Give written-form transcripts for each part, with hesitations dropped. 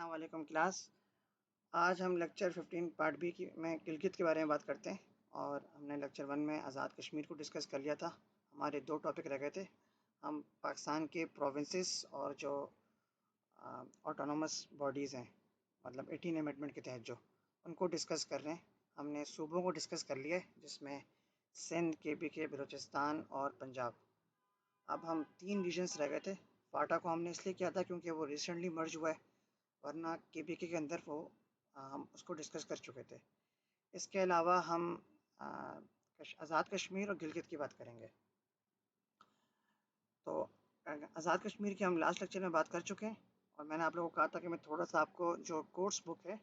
अस्सलाम वालेकुम क्लास। आज हम लेक्चर 15 पार्ट बी की में गिलगित के बारे में बात करते हैं। और हमने लेक्चर 1 में आज़ाद कश्मीर को डिस्कस कर लिया था। हमारे दो टॉपिक रह गए थे। हम पाकिस्तान के प्रोविंसेस और जो ऑटोनोमस बॉडीज़ हैं, मतलब 18 अमेंडमेंट के तहत जो उनको डिस्कस कर रहे हैं। हमने सूबों को डिस्कस कर लिया है, जिसमें सिंध, के बलूचिस्तान और पंजाब। अब हम 3 रीजन्स रह गए थे। फाटा को हमने इसलिए किया था क्योंकि वो रिसेंटली मर्ज हुआ है, वरना के अंदर वो हम उसको डिस्कस कर चुके थे। इसके अलावा हम आज़ाद कश्मीर और गिलगित की बात करेंगे। तो आज़ाद कश्मीर की हम लास्ट लेक्चर में बात कर चुके हैं, और मैंने आप लोगों को कहा था कि मैं थोड़ा सा आपको जो कोर्स बुक है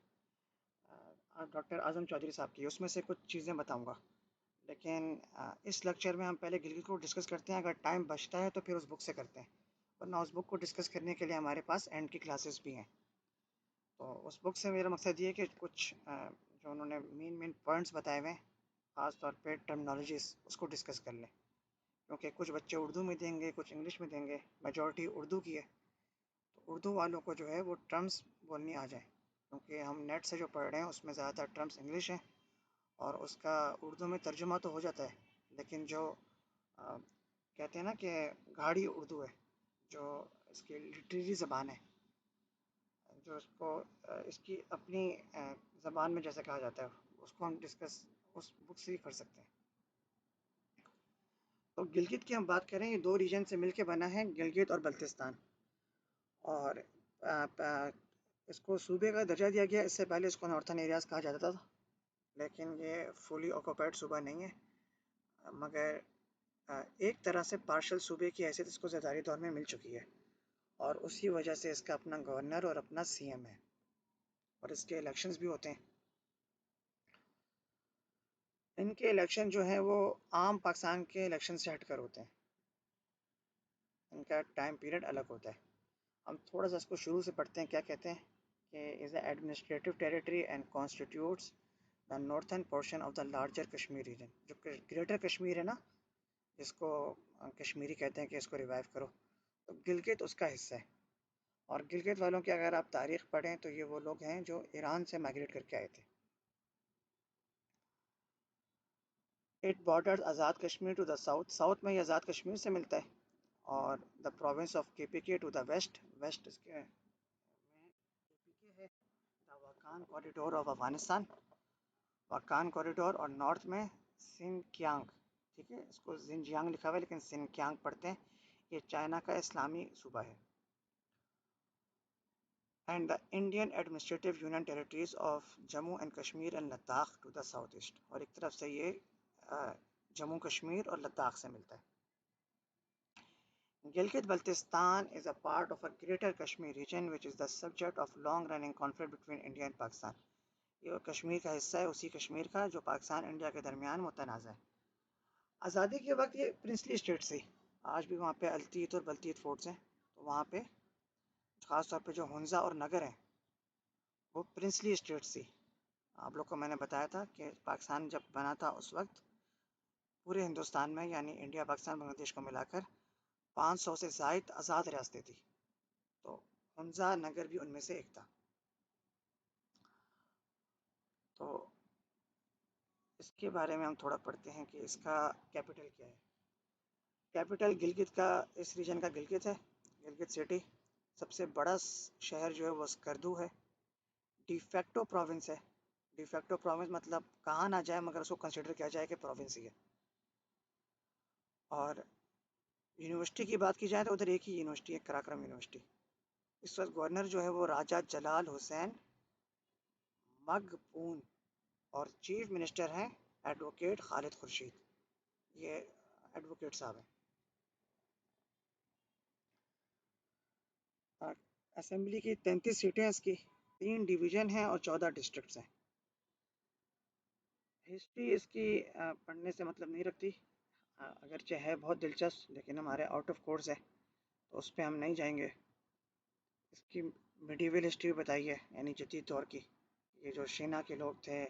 डॉक्टर आज़म चौधरी साहब की, उसमें से कुछ चीज़ें बताऊंगा। लेकिन इस लेक्चर में हम पहले गिलगित को डिस्कस करते हैं। अगर टाइम बचता है तो फिर उस बुक से करते हैं, वरना उस बुक को डिस्कस करने के लिए हमारे पास एंड की क्लासेस भी हैं। तो उस बुक से मेरा मकसद ये है कि कुछ जो उन्होंने मेन पॉइंट्स बताए हुए हैं, ख़ास तौर पे टर्मिनोलॉजीज़, उसको डिस्कस कर लें। क्योंकि कुछ बच्चे उर्दू में देंगे, कुछ इंग्लिश में देंगे, मेजॉरिटी उर्दू की है। तो उर्दू वालों को जो है वो टर्म्स बोलनी आ जाए, क्योंकि हम नेट से जो पढ़ रहे हैं उसमें ज़्यादातर टर्म्स इंग्लिश हैं, और उसका उर्दू में तर्जुमा तो हो जाता है, लेकिन जो कहते हैं ना कि गाढ़ी उर्दू है, जो इसकी लिटरेरी ज़बान है, जो इसको इसकी अपनी ज़बान में जैसे कहा जाता है, उसको हम डिस्कस उस बुक से ही कर सकते हैं। तो गिलगित की हम बात करें, ये दो रीजन से मिलके बना है, गिलगित और बल्तिस्तान। और इसको सूबे का दर्जा दिया गया। इससे पहले इसको नॉर्थन एरियाज कहा जाता था, लेकिन ये फुली ऑक्यूपाइड सूबा नहीं है, मगर एक तरह से पार्शल सूबे की हैसियत इसको ज़रदारी दौर में मिल चुकी है, और उसी वजह से इसका अपना गवर्नर और अपना सीएम है, और इसके इलेक्शंस भी होते हैं। इनके इलेक्शन जो हैं वो आम पाकिस्तान के इलेक्शन से हटकर होते हैं, इनका टाइम पीरियड अलग होता है। हम थोड़ा सा इसको शुरू से पढ़ते हैं। क्या कहते हैं कि is the administrative territory and constitutes the northern portion of the larger Kashmir region. जो ग्रेटर कश्मीर है ना, जिसको कश्मीरी कहते हैं कि इसको रिवाइव करो, तो गिलगित उसका हिस्सा है। और गिलगित वालों की अगर आप तारीख़ पढ़ें तो ये वो लोग हैं जो ईरान से माइग्रेट करके आए थे। It borders Azad Kashmir to the south, south में ये आज़ाद कश्मीर से मिलता है, और द प्रोविंस ऑफ के टू द वेस्ट, वेस्ट इसके में के है the Wakhan corridor of Afghanistan, Wakhan corridor, और नॉर्थ में सिनकियांग। ठीक है, इसको जिनजियांग लिखा हुआ है लेकिन सिनकियांग पढ़ते हैं। ये चाइना का इस्लामी सूबा है। And the Indian administrative union territories of Jammu and Kashmir and Ladakh to the south east. और एक तरफ से ये जम्मू कश्मीर और लद्दाख से मिलता है। Gilgit-Baltistan is a part of a greater Kashmir region which is the subject of long-running conflict between India and Pakistan. ये कश्मीर का हिस्सा है, उसी कश्मीर का जो पाकिस्तान इंडिया के दरमियान मुतनाज़ है। आज़ादी के वक्त ये प्रिंसली स्टेट थी। आज भी वहाँ पे अल्तीत और बल्तीत फोर्ट्स हैं। तो वहाँ पे ख़ास तौर पे जो हुंज़ा और नगर हैं वो प्रिंसली स्टेट्स थी। आप लोग को मैंने बताया था कि पाकिस्तान जब बना था उस वक्त पूरे हिंदुस्तान में, यानी इंडिया, पाकिस्तान, बांग्लादेश को मिलाकर 500 से ज़ायद आज़ाद रियासतें थी। तो हुंज़ा नगर भी उनमें से एक था। तो इसके बारे में हम थोड़ा पढ़ते हैं कि इसका कैपिटल क्या है। कैपिटल गिलगित का, इस रीजन का गिलगित है, गिलगित सिटी। सबसे बड़ा शहर जो है वो स्कर्दू है। डिफेक्टो प्रोविंस है। डिफेक्टो प्रोविंस मतलब कहा ना जाए मगर उसको कंसिडर किया जाए कि प्रोविंस ही है। और यूनिवर्सिटी की बात की जाए तो उधर एक ही यूनिवर्सिटी है, कराक्रम यूनिवर्सिटी। इस वक्त गवर्नर जो है वो राजा जलाल हुसैन मकबून, और चीफ मिनिस्टर हैं एडवोकेट खालिद खुर्शीद। ये एडवोकेट साहब हैं। असेंबली की 33 सीटें हैं इसकी, 3 डिवीज़न हैं और 14 डिस्ट्रिक्ट्स हैं। हिस्ट्री इसकी पढ़ने से मतलब नहीं रखती, अगरचे है बहुत दिलचस्प, लेकिन हमारे आउट ऑफ कोर्स है तो उस पर हम नहीं जाएंगे। इसकी मिडीवल हिस्ट्री बताई है, यानी जदीद दौर की। ये जो शीना के लोग थे,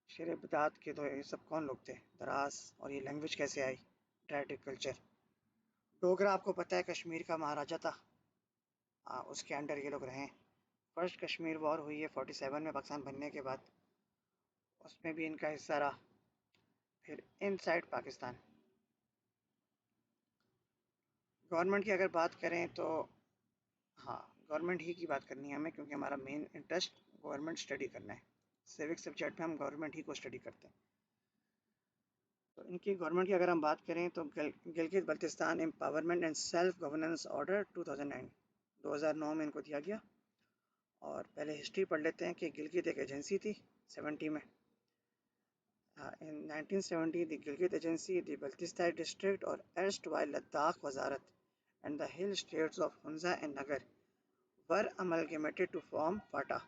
शेर बदात के, तो ये सब कौन लोग थे, दराज, और ये लैंग्वेज कैसे आई, ड्राइडिक कल्चर। डोगरा आपको पता है कश्मीर का महाराजा था, उसके अंडर ये लोग रहे। फर्स्ट कश्मीर वॉर हुई है 47 में पाकिस्तान बनने के बाद, उसमें भी इनका हिस्सा रहा। फिर इनसाइड पाकिस्तान गवर्नमेंट की अगर बात करें तो हाँ, गवर्नमेंट ही की बात करनी है हमें, क्योंकि हमारा मेन इंटरेस्ट गवर्नमेंट स्टडी करना है। सिविक सब्जेक्ट में हम गवर्नमेंट ही को स्टडी करते हैं। तो इनकी गवर्नमेंट की अगर हम बात करें तो Gilgit Baltistan empowerment and self governance order 2009 में इनको दिया गया। और पहले हिस्ट्री पढ़ लेते हैं कि गिलगित एक एजेंसी थी 70 में। In 1970, the Gilgit Agency, the Baltistan District और erstwhile Ladakh Wazarat and the hill states of Hunza and Nagar were amalgamated to form FATA।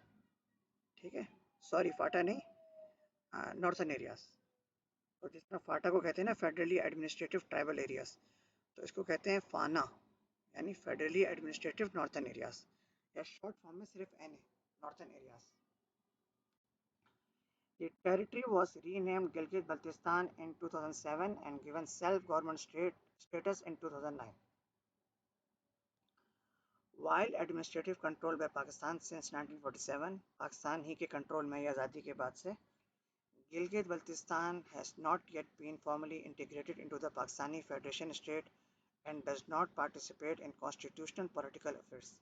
ठीक है, सॉरी फाटा नहीं, नॉर्थन एरियाज। तो जिस तरह फाटा को कहते हैं ना फेडरली एडमिनिस्ट्रेटिव ट्राइबल एरियाज, तो इसको कहते हैं फाना, यानी फेडरली एडमिनिस्ट्रेटिव नॉर्थन एरियाज, या शॉर्ट फॉर्म में सिर्फ एन है, northern areas. The territory was renamed Gilgit-Baltistan in 2007 and given self-government status in 2009. While administrative control by Pakistan since 1947, Pakistan ही के कंट्रोल में आज़ादी के बाद से, Gilgit-Baltistan has not yet been formally integrated into the Pakistani Federation state and does not participate in constitutional political affairs।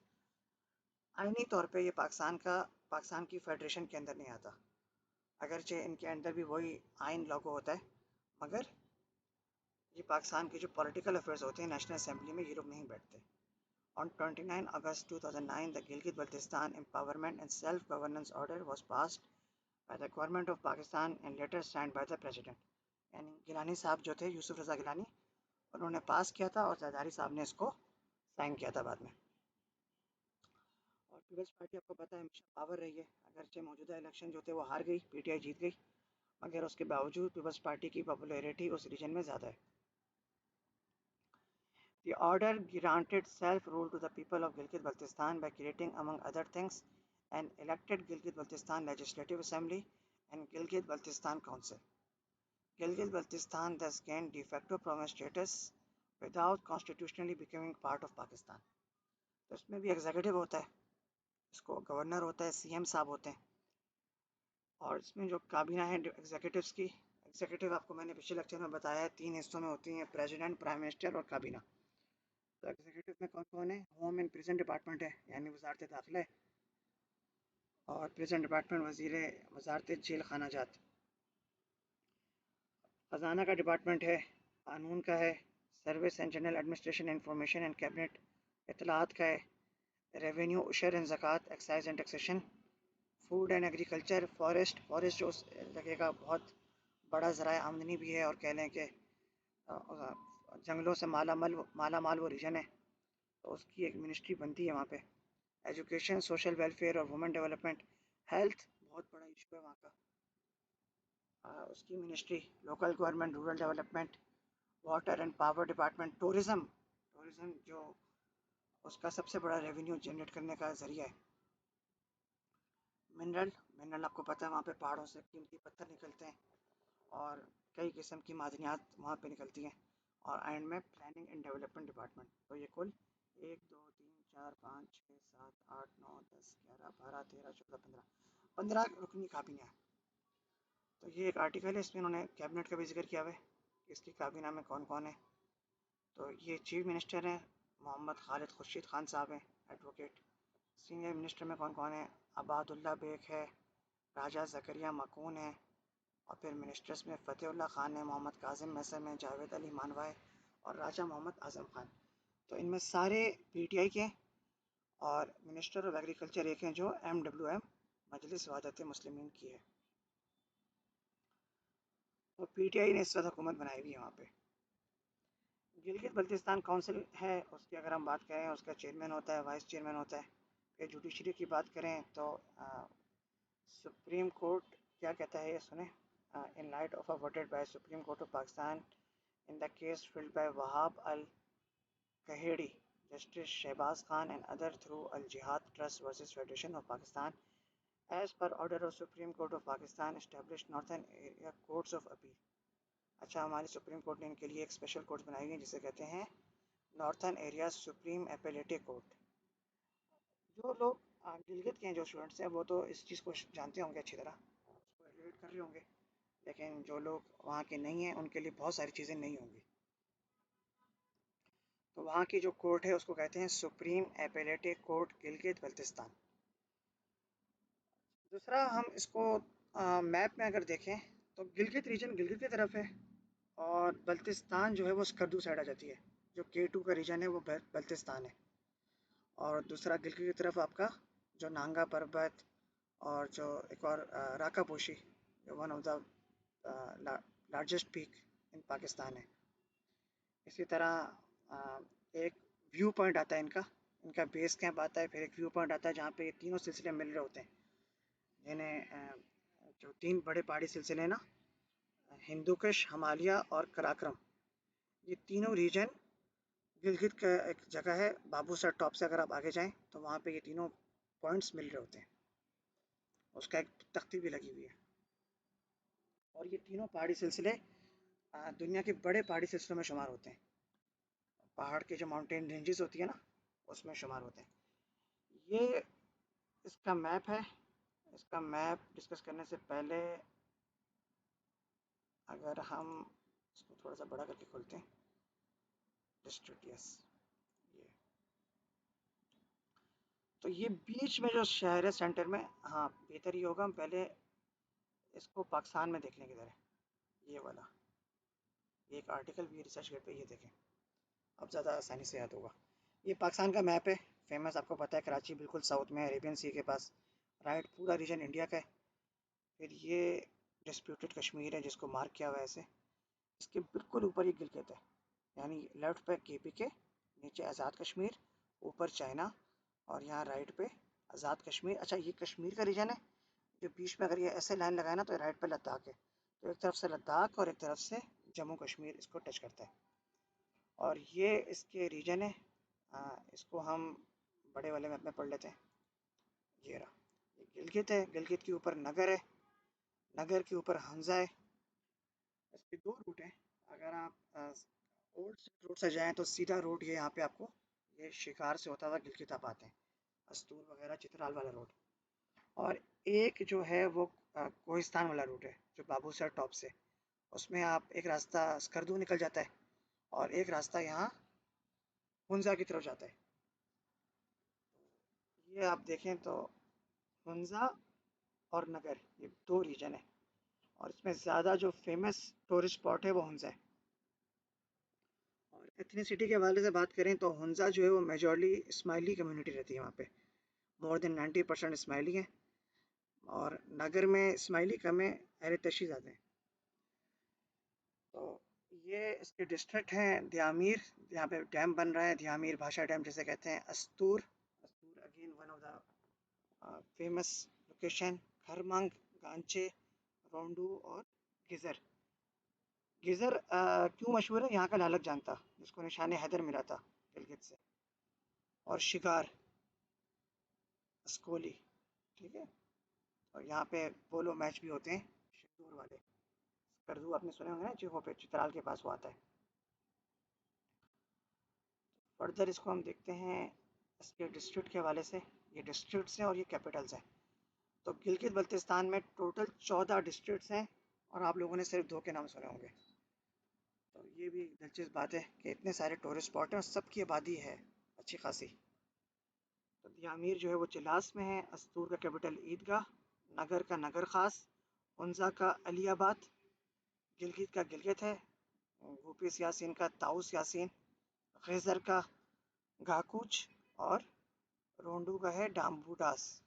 आईनी तौर पे ये पाकिस्तान की फेडरेशन के अंदर नहीं आता, अगरचे इनके अंदर भी वही आइन लागू होता है, मगर ये पाकिस्तान के जो पॉलिटिकल अफेयर्स होते हैं नेशनल असेंबली में ये लोग नहीं बैठते। On 29 August 2009, the Gilgit-Baltistan Empowerment and Self-Governance Order was passed by the government of Pakistan and later signed by the president। यानी गिलानी साहब जो थे, यूसुफ रज़ा गिलानी, उन्होंने पास किया था और ज़रदारी साहब ने इसको साइन किया था बाद में। और पीपल्स पार्टी आपको पता है हमेशा पावर रही है, अगरचे मौजूदा इलेक्शन जो थे वो हार गई, पीटीआई जीत गई, मगर उसके बावजूद पीपल्स पार्टी की पॉपुलैरिटी उस रीजन में ज़्यादा है। The order granted self-rule to the people of Gilgit-Baltistan by creating, among other things, an elected Gilgit-Baltistan Legislative Assembly and Gilgit-Baltistan Council। Gilgit-Baltistan thus gained de facto province status without constitutionally becoming part of Pakistan। तो इसमें भी executive होता है, इसको governor होता है, CM साहब होते हैं, और इसमें जो काबीना है एग्जीक्यूटिव्स की, एग्जीक्यूटिव आपको मैंने पिछले लेक्चर में बताया है 3 हिस्सों में होती हैं, प्रेसिडेंट, प्राइम मिनिस्टर और काबीना। तो एग्जीक्यूटिव में कौन कौन है? होम एंड प्रिजन डिपार्टमेंट है, यानी वजारत दाखिला, और प्रिजन डिपार्टमेंट वजारत जेल खाना जात। ख़जाना का डिपार्टमेंट है, कानून का है, service and general administration, information and cabinet, इतलात का है, रेवेन्यू, उशर एंड ज़कात, excise and taxation, food and agriculture, forest जो उस जगह का बहुत बड़ा ज़राए आमदनी भी है, और कह लें कि जंगलों से माला माल वो रीजन है, तो उसकी एक मिनिस्ट्री बनती है वहाँ पे। एजुकेशन, सोशल वेलफेयर और वुमेन डेवलपमेंट, हेल्थ बहुत बड़ा इशू है वहाँ का, उसकी ministry, local government, rural development, water and power department, tourism जो उसका सबसे बड़ा रेवेन्यू जनरेट करने का ज़रिया है। मिनरल आपको पता है वहाँ पे पहाड़ों से कीमती पत्थर निकलते हैं और कई किस्म की मादनियात वहाँ पे निकलती हैं। और एंड में प्लानिंग एंड डेवलपमेंट डिपार्टमेंट। तो ये कुल 1 2 3 4 5 6 7 8 9 10 11 12 13 14 15 रुकनी काबीना है। तो ये एक आर्टिकल है, इसमें उन्होंने कैबिनेट का भी जिक्र किया हुआ है कि इसकी काबीना में कौन कौन है। तो ये चीफ मिनिस्टर हैं, मोहम्मद खालिद खुर्शीद खान साहब हैं, एडवोकेट। सीनियर मिनिस्टर में कौन कौन है? अबादुल्ला बेग है, राजा ज़करिया मकून है, और फिर मिनिस्टर्स में फ़तेहुल्लाह खान है, मोहम्मद कासिम मैसम है, जावेद अली मानवा है, और राजा मोहम्मद आज़म खान। तो इनमें सारे पीटीआई के हैं, और मिनिस्टर ऑफ एग्रीकल्चर एक हैं जो एमडब्ल्यूएम मजलिस वहदत मुस्लिमीन की है। तो पीटीआई ने इस वक्त हुकूमत बनाई हुई है वहाँ पे। गिलगित बल्तिस्तान काउंसिल है, उसकी अगर हम बात करें, उसका चेयरमैन होता है, वाइस चेयरमैन होता है। फिर जुडिशरी की बात करें तो सुप्रीम कोर्ट क्या कहता है ये सुने। In light of a worded by supreme court of Pakistan in the case filed by Wahab al-Kahedi, Justice Shehbaz Khan and other through Al-Jihad Trust versus Federation of Pakistan, as per order of Supreme Court of Pakistan, established Northern Area Courts of Appeal। अच्छा, हमारी supreme court ने इनके लिए एक special court बनाई है जिसे कहते हैं नॉर्थन एरिया सुप्रीम एपेलेटिव कोर्ट। जो लोग गिलगित के जो स्टूडेंट्स हैं वो तो इस चीज़ को जानते होंगे अच्छी तरह, उसको रिलेट कर रहे होंगे, लेकिन जो लोग वहाँ के नहीं हैं उनके लिए बहुत सारी चीज़ें नहीं होंगी। तो वहाँ की जो कोर्ट है उसको कहते हैं सुप्रीम एपेलेटिव कोर्ट गिलगित बल्तिस्तान। दूसरा हम इसको मैप में अगर देखें तो गिलगित रीजन गिलगित की तरफ है, और बल्तिस्तान जो है वो स्कर्दू साइड आ जाती है। जो K2 का रीजन है वो बल्तिस्तान है। और दूसरा गिलगित की तरफ आपका जो नांगा पर्वत और जो एक और राका पोशी, जो one of the largest peak in Pakistan है। इसी तरह एक व्यू पॉइंट आता है इनका, इनका बेस कैंप आता है, फिर एक व्यू पॉइंट आता है जहाँ पे ये तीनों सिलसिले मिल रहे होते हैं, जिन्हें जो तीन बड़े पहाड़ी सिलसिले हैं ना, हिंदुकुश, हिमालय और कराक्रम, ये तीनों रीजन गिलगित का एक जगह है। बाबूसर टॉप से अगर आप आगे जाएं तो वहाँ पे ये तीनों पॉइंट्स मिल रहे होते हैं, उसका एक तख्ती भी लगी हुई है। और ये तीनों पहाड़ी सिलसिले दुनिया के बड़े पहाड़ी सिलसिलों में शुमार होते हैं। पहाड़ के जो माउंटेन रेंजेस होती है ना, उसमें शुमार होते हैं। ये इसका मैप है। इसका मैप डिस्कस करने से पहले अगर हम इसको थोड़ा सा बड़ा करके खोलते हैं, डिस्ट्रिक्ट, यस, ये तो ये बीच में जो शहर है सेंटर में, हाँ बेहतर ही होगा हम पहले इसको पाकिस्तान में देखने की तरह, ये वाला, ये एक आर्टिकल भी रिसर्च गेट पे, ये देखें, अब ज़्यादा आसानी से याद होगा। ये पाकिस्तान का मैप है, फेमस, आपको पता है कराची बिल्कुल साउथ में है, अरेबियन सी के पास, राइट, पूरा रीजन इंडिया का है। फिर ये डिस्प्यूटेड कश्मीर है जिसको मार्क किया हुआ है ऐसे, इसके बिल्कुल ऊपर ये गिलगित है, यानी लेफ्ट पे KPK, नीचे आज़ाद कश्मीर, ऊपर चाइना, और यहाँ राइट पे आज़ाद कश्मीर। अच्छा, ये कश्मीर का रीजन है, जो बीच में अगर ये ऐसे लाइन लगाए ना तो राइट पे लद्दाख है, तो एक तरफ से लद्दाख और एक तरफ से जम्मू कश्मीर इसको टच करता है, और ये इसके रीजन है। इसको हम बड़े वाले मैप में पढ़ लेते हैं। ये रहा, ये गिलगित है, गिलगित के ऊपर नगर है, नगर के ऊपर हंजा है। इसके दो रूट हैं। अगर आप ओल्ड रोड से जाएं तो सीधा रोड ये यहाँ पे आपको, ये शिकार से होता हुआ गिलगित आप आते हैं, अस्तूर वगैरह चित्राल वाला रोड। और एक जो है वो कोहिस्तान वाला रूट है, जो बाबूसर टॉप से, उसमें आप एक रास्ता स्कर्दू निकल जाता है, और एक रास्ता यहाँ हुंजा की तरफ जाता है। ये आप देखें तो हुंजा और नगर, ये दो रीजन है, और इसमें ज़्यादा जो फेमस टूरिस्ट स्पॉट है वो हुंजा है। और एथनिसिटी के हवाले से बात करें तो हुंजा जो है वो मेजॉरली इस्माइली कम्युनिटी रहती है वहाँ पे, मोर देन 90% इस्माइली हैं, और नगर में इस्माइली कम है, अहले तशी ज़्यादा है। तो ये इसके डिस्ट्रिक्ट हैं ध्यामीर, यहाँ पे डैम बन रहा है, ध्यामीर भाषा डैम जिसे कहते हैं, Astore, Astore again one of the famous location, Kharmang, Ghanche, Roundu और गिज़र। गिज़र क्यों मशहूर है, यहाँ का लालक जानता जिसको निशान हैदर मिला था गिलगित से, और शिकार, अस्कोली, ठीक है। और यहाँ पे पोलो मैच भी होते हैं, शिंदूर वाले, करदू आपने सुने होंगे ना, जो पे चित्राल के पास वो आता है। फर्दर इसको हम देखते हैं इसके डिस्ट्रिक्ट के हवाले से। ये डिस्ट्रिक्ट्स हैं और ये कैपिटल्स हैं। तो गिलगित बल्तिस्तान में टोटल 14 डिस्ट्रिक्ट्स हैं, और आप लोगों ने सिर्फ 2 के नाम सुने होंगे। तो ये भी दिलचस्प बात है कि इतने सारे टूरिस्ट स्पॉट हैं और सबकी आबादी है अच्छी खासी। तो दियामीर जो है वो चिलास में है, अस्तूर का कैपिटल ईदगाह, नगर का नगर खास, उनजा का अलियाबाद, गिलगित का गिलगित है, भूपीस यासीन का ताउस यासीन, खैजर का गाकुच, और रोंडू का है डाम्बूडास।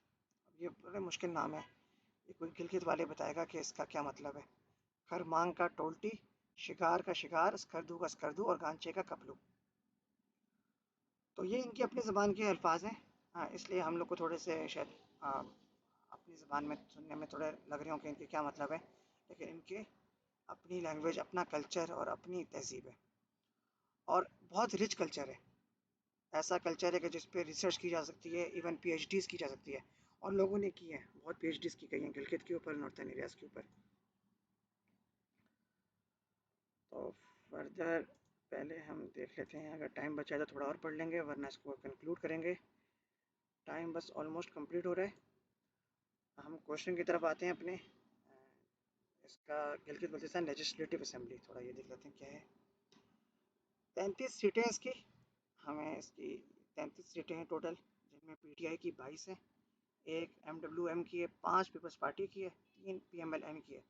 अब ये बड़े मुश्किल नाम है, ये कोई गिलगित वाले बताएगा कि इसका क्या मतलब है। खरमांग का टोल्टी, शिकार का शिकार, स्कर्दू का स्कर्दू, और गांचे का कपलू। तो ये इनकी अपनी ज़बान के अल्फाज हैं। हाँ, इसलिए हम लोग को थोड़े से शायद अपनी ज़बान में सुनने में थोड़े लग रहे हों कि इनके क्या मतलब है, लेकिन इनके अपनी लैंग्वेज, अपना कल्चर और अपनी तहजीब है, और बहुत रिच कल्चर है। ऐसा कल्चर है कि जिस पे रिसर्च की जा सकती है, इवन PhDs की जा सकती है, और लोगों ने की है, बहुत PhDs की गई हैं गिलगित के ऊपर, नॉर्थन एरियाज़ के ऊपर। तो फर्दर पहले हम देख लेते हैं, अगर टाइम बचा तो थोड़ा और पढ़ लेंगे, वरना इसको कंक्लूड करेंगे। टाइम बस ऑलमोस्ट कंप्लीट हो रहा है। हम क्वेश्चन की तरफ आते हैं अपने। इसका गिलगित बल्तिस्तान लेजिस्लेटिव असेंबली, थोड़ा ये देख लेते हैं क्या है। 33 सीटें इसकी। हमें इसकी 33 सीटें हैं टोटल, जिनमें पीटीआई की 22 है, एक एमडब्ल्यूएम की है, 5 पीपल्स पार्टी की है, 3 पीएमएलएन की है,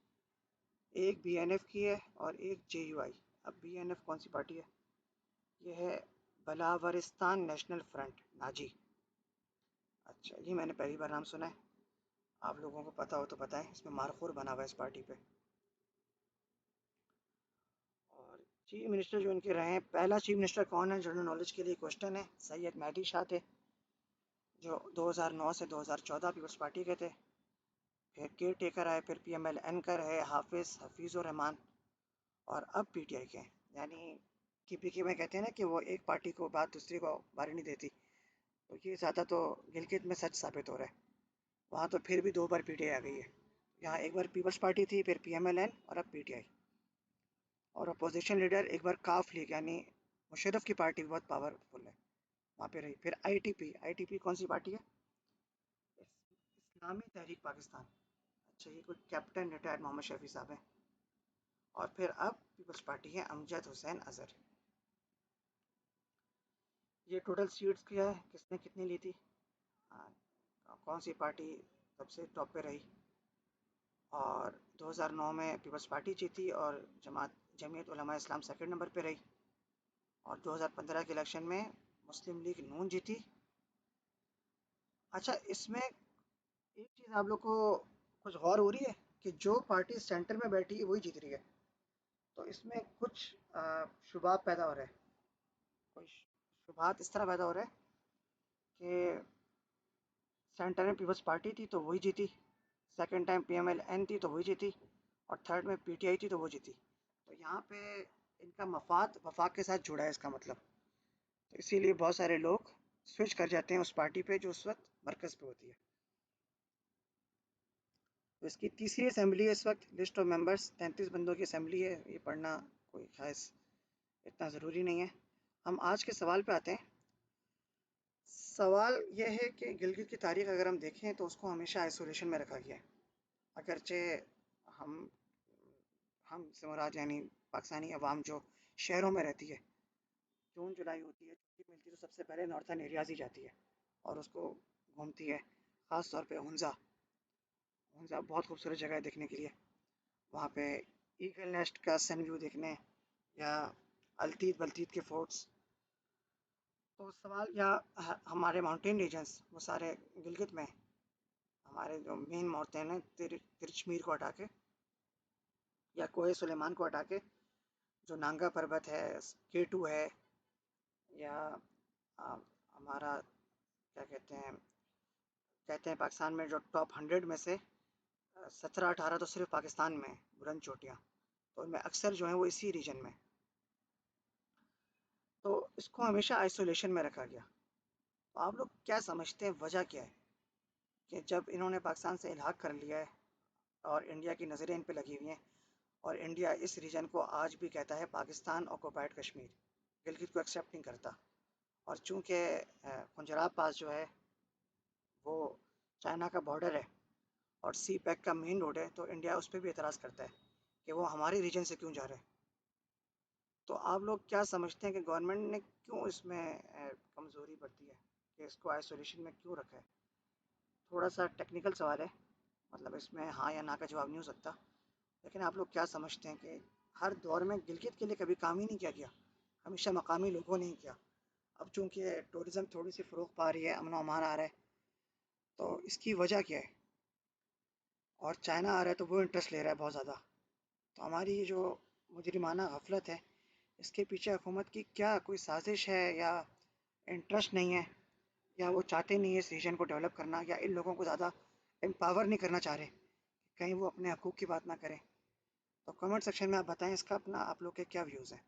एक बीएनएफ की है और एक जेयूआई। अब बीएनएफ कौन सी पार्टी है? ये है बलावरिस्तान नेशनल फ्रंट, नाजी। अच्छा, ये मैंने पहली बार नाम सुना है। आप लोगों को पता हो तो बताएं, इसमें मारखोर बना हुआ है इस पार्टी पे। और चीफ मिनिस्टर जो इनके रहे हैं, पहला चीफ मिनिस्टर कौन है, जनरल नॉलेज के लिए क्वेश्चन है। सैयद मेहदी शाह थे, जो 2009 से 2014 पीपल्स पार्टी के थे। फिर केयर टेकर आए, फिर पीएमएलएन का रहे हफीज़ुर रहमान, और अब पीटीआई के हैं। यानी कि पीके में कहते हैं ना कि वो एक पार्टी को बात दूसरी को बारी नहीं देती, तो ये ज़्यादा तो गिलगित में सच साबित हो रहा है। वहाँ तो फिर भी 2 बार पीटीआई आ गई है। यहाँ एक बार पीपल्स पार्टी थी, फिर पीएमएलएन और अब पीटीआई। और अपोजिशन लीडर एक बार काफ लीग यानी मुशर्रफ की पार्टी बहुत पावरफुल है, वहाँ पे रही। फिर आईटीपी, आईटीपी कौन सी पार्टी है? इस्लामी तहरीक पाकिस्तान। अच्छा, ये कोई कैप्टन रिटायर्ड मोहम्मद शफी साहब हैं। और फिर अब पीपल्स पार्टी है अमजद हुसैन अजहर। ये टोटल सीट्स क्या है, किसने कितनी ली थी, कौन सी पार्टी सबसे टॉप पे रही। और 2009 में पीपल्स पार्टी जीती और जमीयत उलमा इस्लाम सेकंड नंबर पे रही। और 2015 के इलेक्शन में मुस्लिम लीग नून जीती। अच्छा, इसमें एक चीज़ आप लोग को कुछ गौर हो रही है कि जो पार्टी सेंटर में बैठी है वही जीत रही है। तो इसमें कुछ शुबात पैदा हो रहा है। कोई शुबात इस तरह पैदा हो रहा है कि सेंटर में पीपल्स पार्टी थी तो वही जीती, सेकंड टाइम पीएमएलएन थी तो वही जीती, और थर्ड में पीटीआई थी तो वो जीती। तो यहाँ पे इनका मफाद वफाक के साथ जुड़ा है इसका मतलब। तो इसीलिए बहुत सारे लोग स्विच कर जाते हैं उस पार्टी पे जो उस वक्त मरकज़ पे होती है। तो इसकी तीसरी असेंबली है इस वक्त। लिस्ट ऑफ मेंबर्स 33 बंदों की असेंबली है। ये पढ़ना कोई खास इतना ज़रूरी नहीं है। हम आज के सवाल पे आते हैं। सवाल यह है कि गिलगित की तारीख अगर हम देखें तो उसको हमेशा आइसोलेशन में रखा गया है। अगरचे हम हम से मुराद यानी पाकिस्तानी अवाम जो शहरों में रहती है, जून जुलाई होती है, छुट्टी मिलती है तो सबसे पहले नॉर्थन एरियाज ही जाती है और उसको घूमती है। ख़ास तौर पे हुंज़ा। हुंज़ा बहुत खूबसूरत जगह है देखने के लिए। वहाँ पे ईगल नेस्ट का सन व्यू देखने, या अल्तीत बल्तीत के फोर्ट्स। तो सवाल या हमारे माउंटेन रीजन्स वो सारे गिलगित में। हमारे जो मेन माउंटेन है तिरचमीर को हटा के या कोहे सुलेमान को हटा के, जो नांगा पर्वत है, K2 है, या हमारा क्या कहते हैं पाकिस्तान में जो टॉप 100 में से 17-18 तो सिर्फ पाकिस्तान में है, बुलंद चोटियाँ। तो उनमें अक्सर जो है वो इसी रीजन में। तो इसको हमेशा आइसोलेशन में रखा गया। तो आप लोग क्या समझते हैं वजह क्या है कि जब इन्होंने पाकिस्तान से इल्हाक कर लिया है और इंडिया की नज़रें इन पे लगी हुई हैं, और इंडिया इस रीजन को आज भी कहता है पाकिस्तान ऑक्युपाइड कश्मीर, गिलगित को एक्सेप्ट नहीं करता। और चूँकि पंजाब पास जो है वो चाइना का बॉर्डर है और सी पैक का मेन रोड है, तो इंडिया उस पर भी एतराज़ करता है कि वो हमारे रीजन से क्यों जा रहे हैं। तो आप लोग क्या समझते हैं कि गवर्नमेंट ने क्यों इसमें कमज़ोरी बरती है, कि इसको आइसोलेशन में क्यों रखा है? थोड़ा सा टेक्निकल सवाल है, मतलब इसमें हाँ या ना का जवाब नहीं हो सकता। लेकिन आप लोग क्या समझते हैं कि हर दौर में गिलगित के लिए कभी काम ही नहीं किया गया, हमेशा मकामी लोगों ने ही किया। अब चूँकि टूरिज़्म थोड़ी सी फ़रोग पा रही है, अमन अमान आ रहा है, तो इसकी वजह क्या है? और चाइना आ रहा है तो वो इंटरेस्ट ले रहा है बहुत ज़्यादा। तो हमारी ये जो मुजरिमाना गफलत है, इसके पीछे हुकूमत की क्या कोई साजिश है, या इंटरेस्ट नहीं है, या वो चाहते नहीं है इस रीजन को डेवलप करना, या इन लोगों को ज़्यादा एम्पावर नहीं करना चाह रहे, कहीं वो अपने हकूक़ की बात ना करें? तो कमेंट सेक्शन में आप बताएं इसका अपना आप लोग के क्या व्यूज़ हैं।